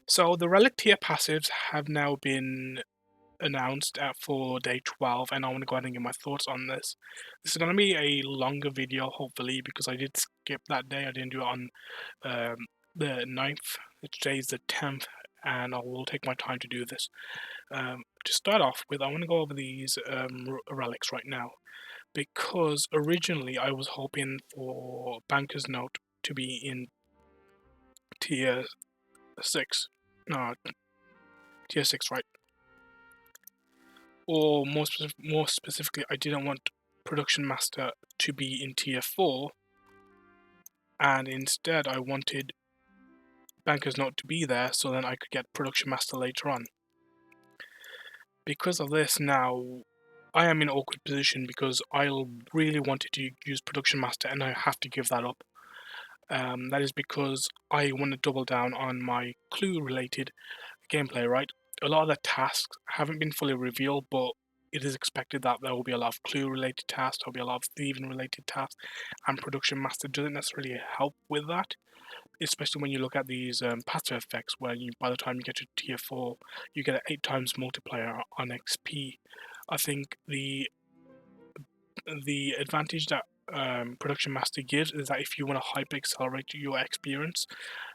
So the relic tier passives have now been announced for day 12, and I want to go ahead and give my thoughts on this. This is going to be a longer video, hopefully, because I did skip that day. I didn't do it on um, the 9th. Today's the 10th, and I will take my time to do this. To start off with, I want to go over these relics right now, because originally I was hoping for Banker's Note to be in tier 6. No, tier 6, right? Or more specifically, I didn't want Production Master to be in tier 4, and instead I wanted Banker's Note to be there so then I could get Production Master later on. Because of this now, I am in an awkward position because I really wanted to use Production Master and I have to give that up. That is because I want to double down on my clue related gameplay, right? A lot of the tasks haven't been fully revealed, but it is expected that there will be a lot of clue related tasks, there'll be a lot of thieving related tasks, and Production Master doesn't necessarily help with that, especially when you look at these passive effects where by the time you get to tier 4, you get an 8 times multiplier on XP. I think the advantage that Production Master gives is that if you want to hyper accelerate your experience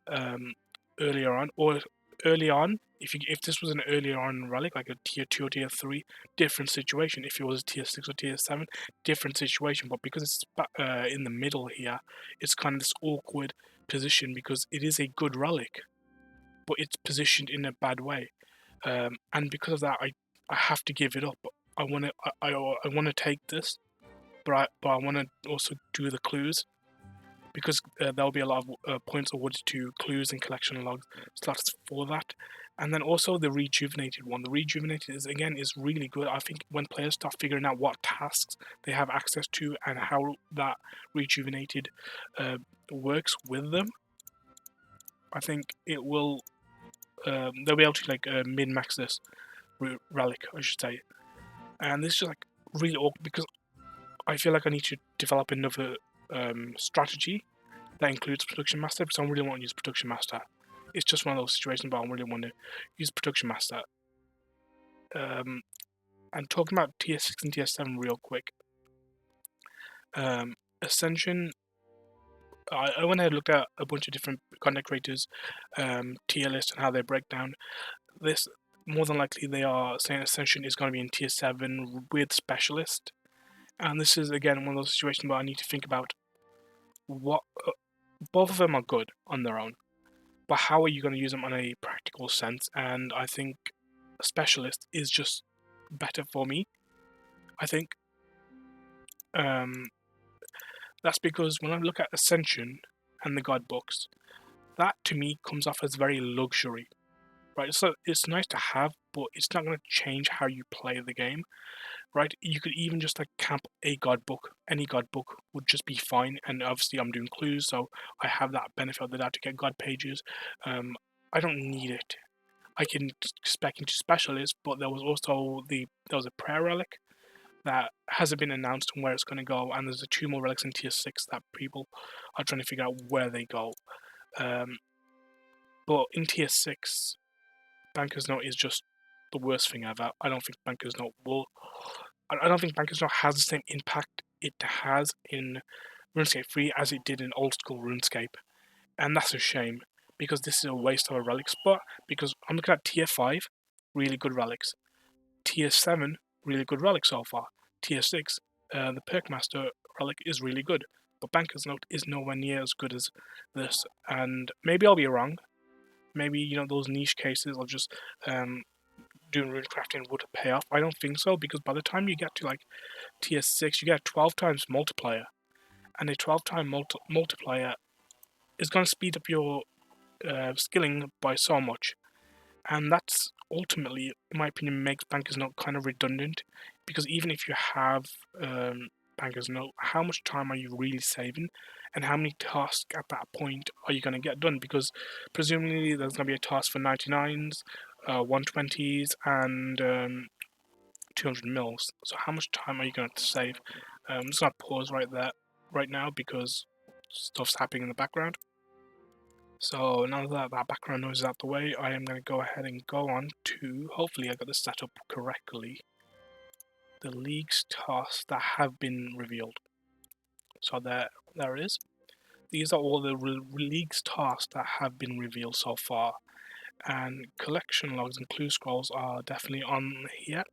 um, earlier on, or early on, if this was an earlier on relic like a tier 2 or tier 3, different situation. If it was a tier 6 or tier 7, different situation. But because it's in the middle here, it's kind of this awkward position because it is a good relic, but it's positioned in a bad way. And because of that, I have to give it up. I want to I want to take this, but I want to also do the clues because there'll be a lot of points awarded to clues and collection log slots for that. And then also the rejuvenated one. The rejuvenated is really good. I think when players start figuring out what tasks they have access to and how that rejuvenated works with them, I think it will they'll be able to like min max this relic, I should say. And this is like really awkward because I feel like I need to develop another strategy that includes Production Master because I really want to use Production Master. It's just one of those situations, but I really want to use Production Master. And talking about tier 6 and tier 7 real quick. Ascension, I went ahead and looked at a bunch of different content creators' tier lists and how they break down. This, more than likely, they are saying Ascension is going to be in tier 7 with Specialist. And this is, again, one of those situations where I need to think about what. Both of them are good on their own, but how are you going to use them on a practical sense? And I think a Specialist is just better for me. I think that's because when I look at Ascension and the God books, that to me comes off as very luxury, right? So it's nice to have, but it's not going to change how you play the game, right? You could even just like camp a God book. Any God book would just be fine. And obviously, I'm doing clues, so I have that benefit of the doubt to get God pages. I don't need it. I can spec into specialist, but there was also there was a prayer relic that hasn't been announced on where it's going to go, and there's 2 more relics in tier 6 that people are trying to figure out where they go. But in tier 6, Banker's Note is just the worst thing ever. I don't think Banker's Note will. I don't think Banker's Note has the same impact it has in RuneScape 3 as it did in old school RuneScape, and that's a shame because this is a waste of a relic spot. Because I'm looking at tier 5, really good relics. Tier 7, really good relic so far. Tier 6, the Perkmaster relic is really good, but Banker's Note is nowhere near as good as this. And maybe I'll be wrong. Maybe those niche cases of just doing rune crafting would pay off. I don't think so because by the time you get to like tier 6, you get a 12 times multiplier, and a 12 time multiplier is going to speed up your skilling by so much. And that's ultimately, in my opinion, makes Banker's Note kind of redundant because even if you have Banker's Note, how much time are you really saving, and how many tasks at that point are you going to get done? Because presumably there's going to be a task for 99s, 120s, and 200 mils. So how much time are you going to save? I'm just going to pause right now because stuff's happening in the background. So now that that background noise is out the way, I am going to go ahead and go on to, hopefully I got this set up correctly, the league's tasks that have been revealed. So there it is. These are all the league's tasks that have been revealed so far. And collection logs and clue scrolls are definitely on here.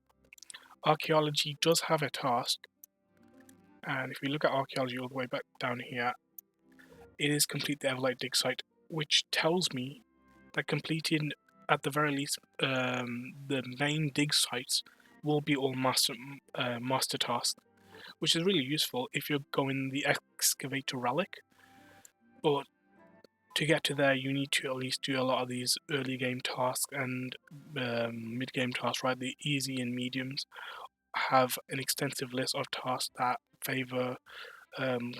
Archaeology does have a task, and if you look at archaeology all the way back down here, it is complete the Everlight dig site, which tells me that completing at the very least the main dig sites will be all master tasks, which is really useful if you're going the excavator relic. But to get to there, you need to at least do a lot of these early game tasks and mid game tasks, right? The easy and mediums have an extensive list of tasks that favor um,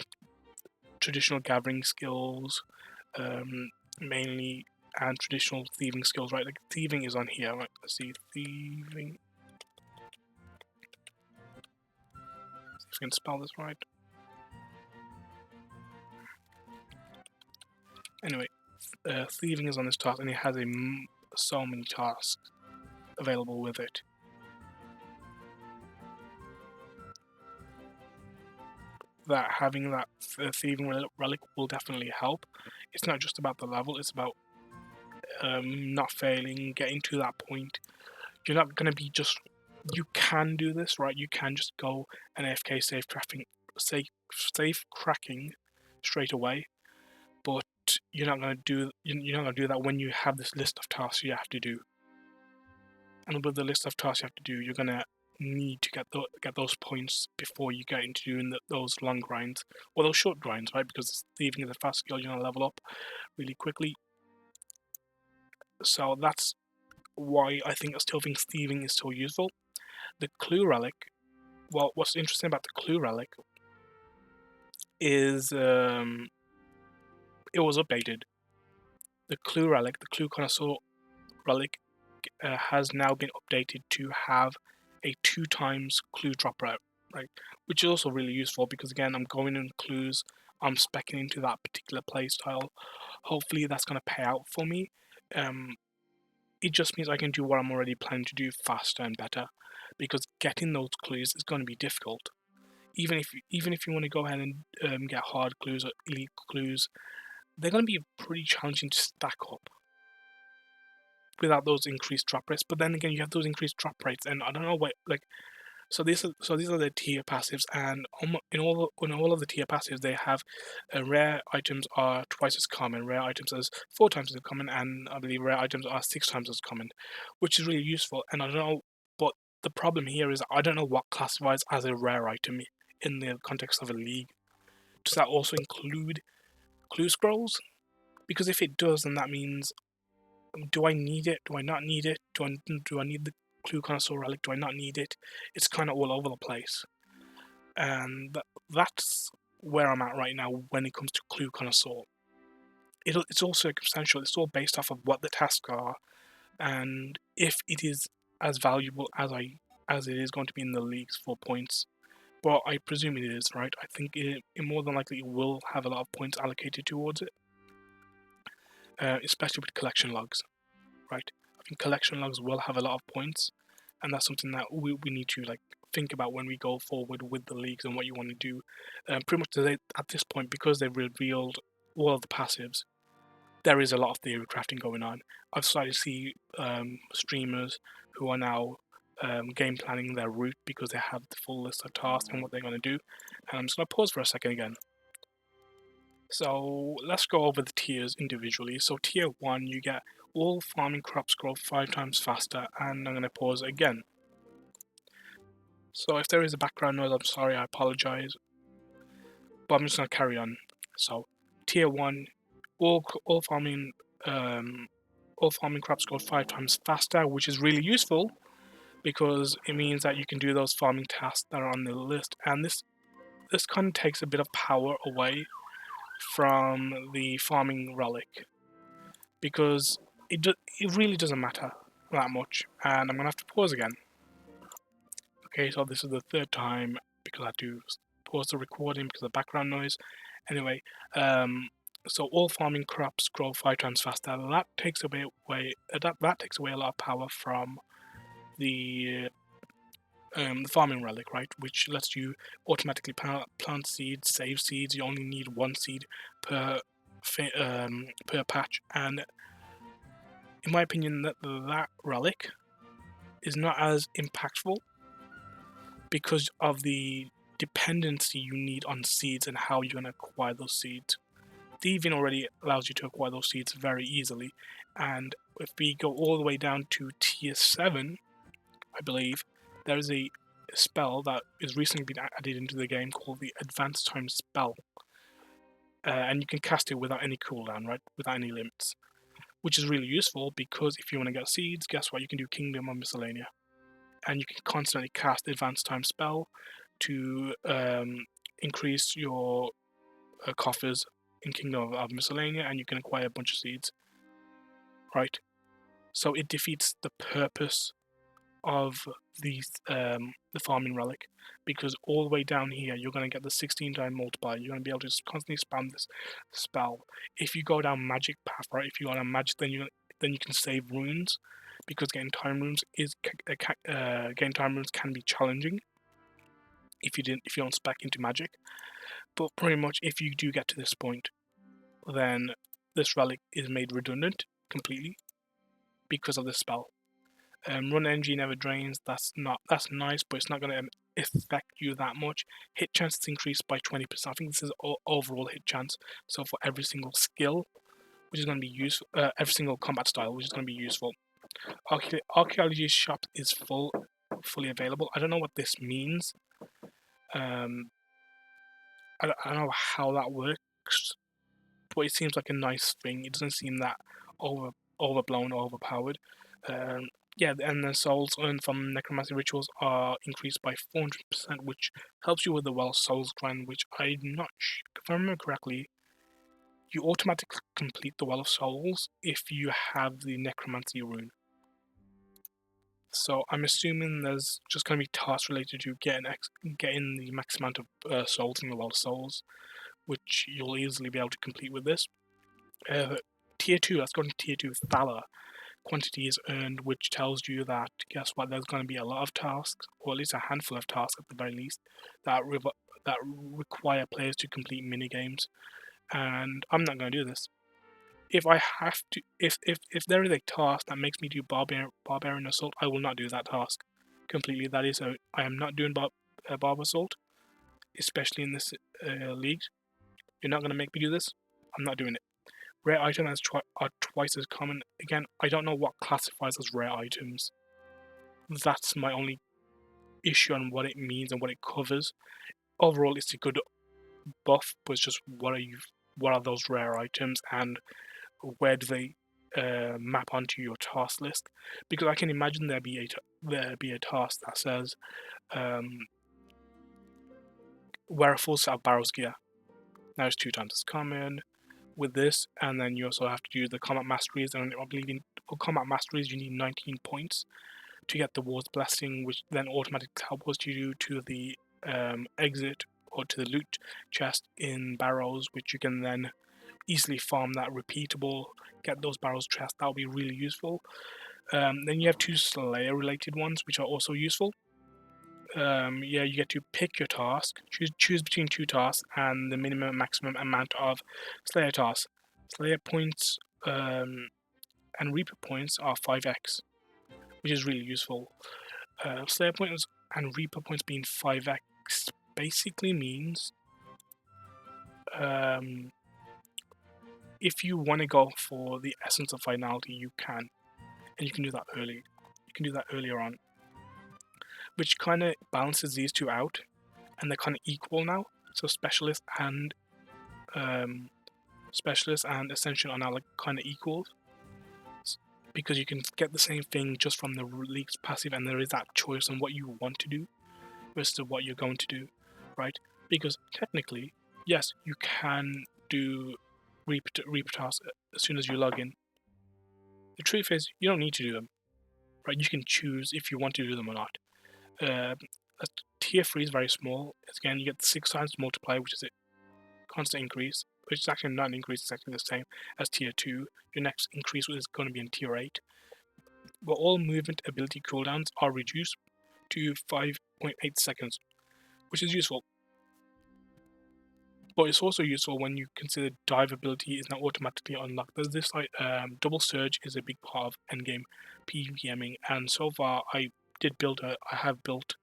traditional gathering skills, mainly, and traditional thieving skills, right? Like thieving is on here, right? Let's see, thieving. See if I can spell this right. Anyway, thieving is on this task, and it has so many tasks available with it. That having that thieving relic will definitely help. It's not just about the level; it's about not failing, getting to that point. You're not gonna be just. You can do this, right? You can just go and AFK safe cracking straight away, but you're not gonna do that when you have this list of tasks you have to do. And with the list of tasks you have to do, you're gonna need to get those points before you get into doing those long grinds or those short grinds, right? Because thieving is a fast skill, you're gonna level up really quickly. So that's why I still think thieving is so useful. The clue relic. Well, what's interesting about the clue relic is it was updated. The clue relic, the clue connoisseur relic, has now been updated to have a 2x clue drop rate, right? Which is also really useful because again, I'm going in clues, I'm speccing into that particular playstyle. Hopefully, that's going to pay out for me. It just means I can do what I'm already planning to do faster and better, because getting those clues is going to be difficult. Even if you want to go ahead and get hard clues or elite clues, they're going to be pretty challenging to stack up without those increased drop rates. But then again, you have those increased drop rates, and I don't know what like. So these are the tier passives, and in all of the tier passives, they have rare items are twice as common, rare items as 4 times as common, and I believe rare items are 6 times as common, which is really useful. And I don't know, but the problem here is I don't know what classifies as a rare item in the context of a league. Does that also include clue scrolls? Because if it does, then that means, do I need it? Do I not need it? Do I need the clue connoisseur relic? Do I not need it? It's kind of all over the place, and that's where I'm at right now when it comes to clue connoisseur. It's all circumstantial. It's all based off of what the tasks are, and if it is as valuable as it is going to be in the leagues for points. But I presume it is, right? I think it more than likely will have a lot of points allocated towards it, especially with collection logs, right? I think collection logs will have a lot of points, and that's something that we need to like think about when we go forward with the leagues and what you want to do. Pretty much at this point, because they've revealed all of the passives, there is a lot of theory crafting going on. I've started to see streamers who are now game planning their route because they have the full list of tasks and what they're going to do. And I'm just going to pause for a second again. So let's go over the tiers individually. So tier 1, you get all farming crops grow 5 times faster, and I'm going to pause again. So if there is a background noise, I'm sorry, I apologize. But I'm just going to carry on. So tier 1, all farming crops grow 5 times faster, which is really useful because it means that you can do those farming tasks that are on the list, and this kind of takes a bit of power away from the farming relic because it really doesn't matter that much. And I'm gonna have to pause again. Okay, so this is the third time because I had to pause the recording because of background noise. Anyway, So all farming crops grow 5 times faster. That takes that takes away a lot of power from the the farming relic, right? Which lets you automatically plant seeds, save seeds. You only need one seed per per patch, and in my opinion, that relic is not as impactful because of the dependency you need on seeds and how you're going to acquire those seeds. Thieving already allows you to acquire those seeds very easily, and if we go all the way down to tier 7, I believe, there is a spell that has recently been added into the game called the Advanced Time Spell, and you can cast it without any cooldown, right, without any limits, which is really useful because if you want to get seeds, guess what, you can do Kingdom or Miscellanea, and you can constantly cast Advanced Time Spell to increase your coffers in Kingdom of Miscellanea, and you can acquire a bunch of seeds, right? So it defeats the purpose of the farming relic, because all the way down here you're going to get the 16-time multiplier. You're going to be able to just constantly spam this spell. If you go down magic path, right? If you go down magic, then you can save runes, because getting time runes can be challenging if you don't spec into magic. But pretty much, if you do get to this point, then this relic is made redundant completely because of this spell. Run energy never drains. That's nice, but it's not going to affect you that much. Hit chance is increased by 20%. I think this is overall hit chance. So for every single skill, which is going to be useful, every single combat style, which is going to be useful. Archaeology shop is fully available. I don't know what this means. I don't know how that works, but it seems like a nice thing. It doesn't seem that overblown or overpowered. Um, yeah, and the souls earned from necromancy rituals are increased by 400%, which helps you with the Well Souls grind, which I'm not sure, if I remember correctly, you automatically complete the Well of Souls if you have the necromancy rune. So I'm assuming there's just going to be tasks related to getting the max amount of souls in the Well of Souls, which you'll easily be able to complete with this. Tier 2, let's go to Tier 2, Thaler. Quantity is earned, which tells you that, guess what, there's going to be a lot of tasks, or at least a handful of tasks at the very least, that require players to complete minigames. And I'm not going to do this. If I have to, if there is a task that makes me do Barbarian Assault, I will not do that task completely. That is, I am not doing Barb Assault, especially in this league. You're not going to make me do this. I'm not doing it. Rare items are twice as common. Again, I don't know what classifies as rare items. That's my only issue on what it means and what it covers. Overall, it's a good buff, but it's just what are those rare items and where do they map onto your task list? Because I can imagine there be a task that says wear a full set of barrels gear. Now it's 2 times as common with this, and then you also have to do the combat masteries, and I believe for combat masteries you need 19 points to get the War's Blessing, which then automatically teleports you to the exit or to the loot chest in barrows, which you can then easily farm that repeatable, get those barrows chest. That will be really useful. Then you have 2 Slayer related ones, which are also useful. Yeah, you get to pick your task, choose between 2 tasks and the minimum and maximum amount of Slayer tasks. Slayer points and Reaper points are 5x, which is really useful. Slayer points and Reaper points being 5x basically means if you want to go for the essence of finality, you can, and you can do that early. You can do that earlier on, which kind of balances these two out, and they're kind of equal now. So specialist and ascension are now like kind of equal, because you can get the same thing just from the league's passive, and there is that choice on what you want to do versus what you're going to do, right? Because technically, yes, you can do Reaper tasks as soon as you log in. The truth is, you don't need to do them, right? You can choose if you want to do them or not. Tier 3 is very small. Again, you get the 6 times multiplier, which is a constant increase. which is actually not an increase, it's actually the same as tier 2. Your next increase is going to be in tier 8. But all movement ability cooldowns are reduced to 5.8 seconds, which is useful. But it's also useful when you consider dive ability is now automatically unlocked. There's this like double surge is a big part of endgame PvPming, and so far I have built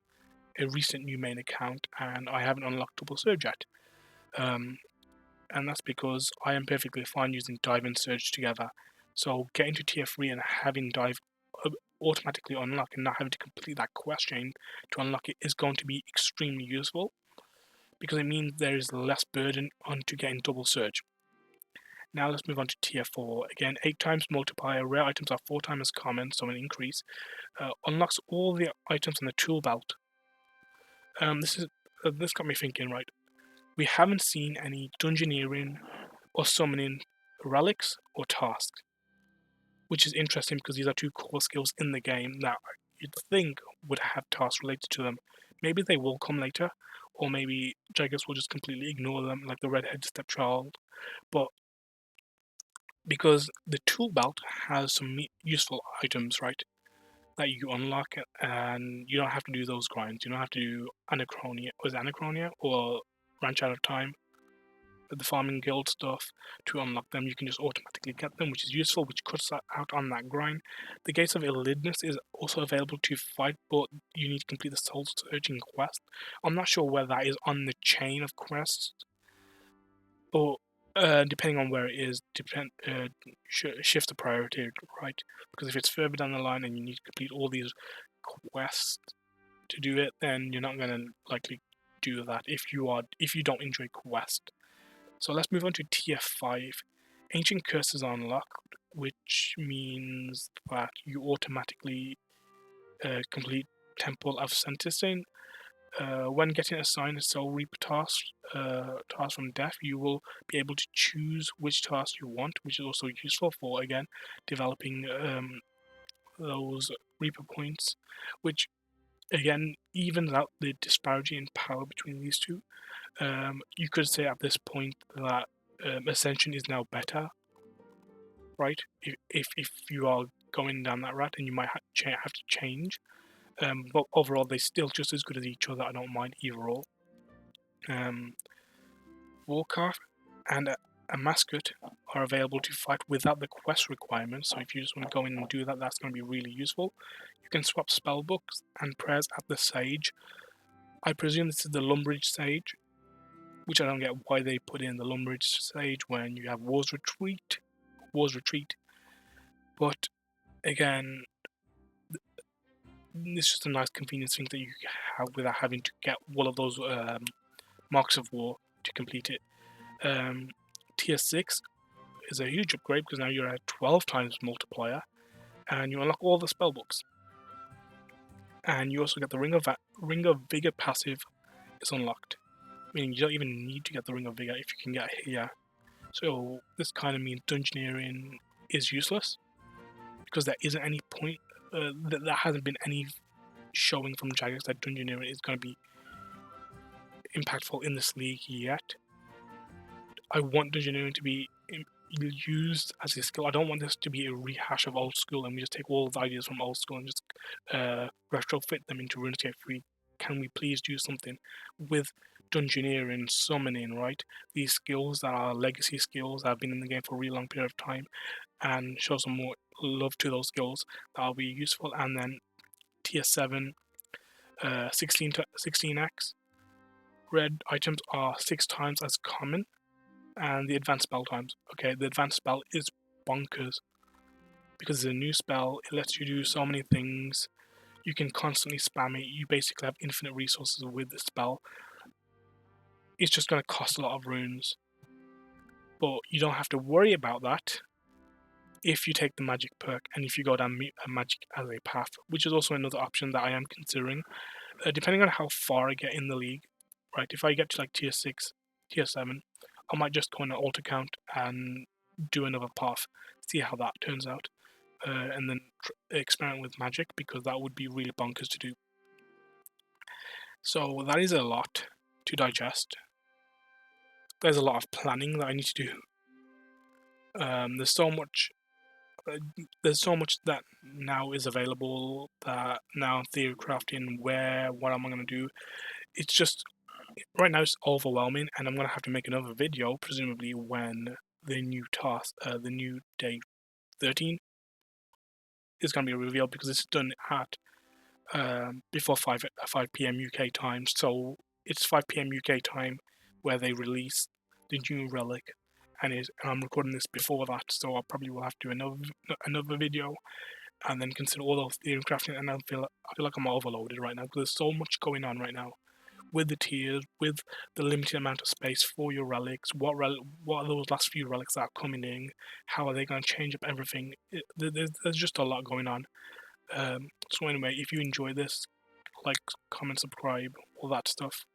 a recent new main account, and I haven't unlocked double surge yet. And that's because I am perfectly fine using dive and surge together. So getting to tier 3 and having dive automatically unlock and not having to complete that quest chain to unlock it is going to be extremely useful, because it means there is less burden onto getting double surge. Now let's move on to tier 4. Again, 8 times multiplier, rare items are 4 times as common, so an increase. Unlocks all the items in the tool belt. This got me thinking, right? We haven't seen any dungeoneering or summoning relics or tasks, which is interesting because these are 2 core skills in the game that you'd think would have tasks related to them. Maybe they will come later, or maybe Jaggers will just completely ignore them, like the redhead stepchild. But because the tool belt has some useful items, right, that you unlock, and you don't have to do those grinds. You don't have to do Anachronia or Ranch Out of Time, the farming guild stuff to unlock them. You can just automatically get them, which is useful, which cuts out on that grind. The Gates of Illidness is also available to fight, but you need to complete the soul searching quest. I'm not sure where that is on the chain of quests, but depending on where it is, shift the priority, right? Because if it's further down the line and you need to complete all these quests to do it, then you're not gonna likely do that if you don't enjoy quest. So let's move on to tier 5. Ancient Curses are unlocked, which means that you automatically complete Temple of Sentencing. When getting assigned a Soul Reaper task from Death, you will be able to choose which task you want, which is also useful for, again, developing those Reaper points, which, again, evens out the disparity in power between these two. You could say at this point that Ascension is now better, right? If you are going down that route, and you might have to change. But overall, they're still just as good as each other. I don't mind either or. Warcarth and a Mascot are available to fight without the quest requirements. So if you just want to go in and do that, that's going to be really useful. You can swap spellbooks and prayers at the Sage. I presume this is the Lumbridge Sage, which I don't get why they put in the Lumbridge Sage when you have War's Retreat. But again, it's just a nice convenience thing that you have without having to get all of those Marks of War to complete it. Tier 6 is a huge upgrade because now you're at 12 times multiplier, and you unlock all the spellbooks. And you also get the Ring of Vigor passive is unlocked, meaning you don't even need to get the Ring of Vigor if you can get it here. So this kind of means dungeoneering is useless, because there isn't any point, there hasn't been any showing from Jagex that dungeoneering is going to be impactful in this league yet. I want dungeoneering to be used as a skill. I don't want this to be a rehash of old school and we just take all the ideas from old school and just retrofit them into RuneScape 3. Can we please do something with dungeoneering, summoning, right? These skills that are legacy skills that have been in the game for a really long period of time, and show some more love to those skills that'll be useful. And then tier 7, 16x. Red items are 6 times as common, and the advanced spell times. Okay, the advanced spell is bonkers because it's a new spell. It lets you do so many things. You can constantly spam it. You basically have infinite resources with the spell. It's just going to cost a lot of runes, but you don't have to worry about that if you take the magic perk and if you go down magic as a path, which is also another option that I am considering. Depending on how far I get in the league, right? If I get to like tier 6, tier 7, I might just go on an alt account and do another path, see how that turns out, and then experiment with magic, because that would be really bonkers to do. So that is a lot to digest. there's a lot of planning that I need to do. There's so much. Uh, there's so much that now is available that now I'm theory crafting what am I gonna do? It's just right now it's overwhelming, and I'm gonna have to make another video presumably when the new day 13 is gonna be revealed because it's done at before 5 p.m. UK time. So it's 5 p.m. UK time where they release the new relic, and I'm recording this before that, so I probably will have to do another video and then consider all those theory crafting. And I feel like I'm overloaded right now because there's so much going on right now with the tiers, with the limited amount of space for your relics. What are those last few relics that are coming in? How are they going to change up everything? There's just a lot going on. So anyway, if you enjoy this, like, comment, subscribe, all that stuff.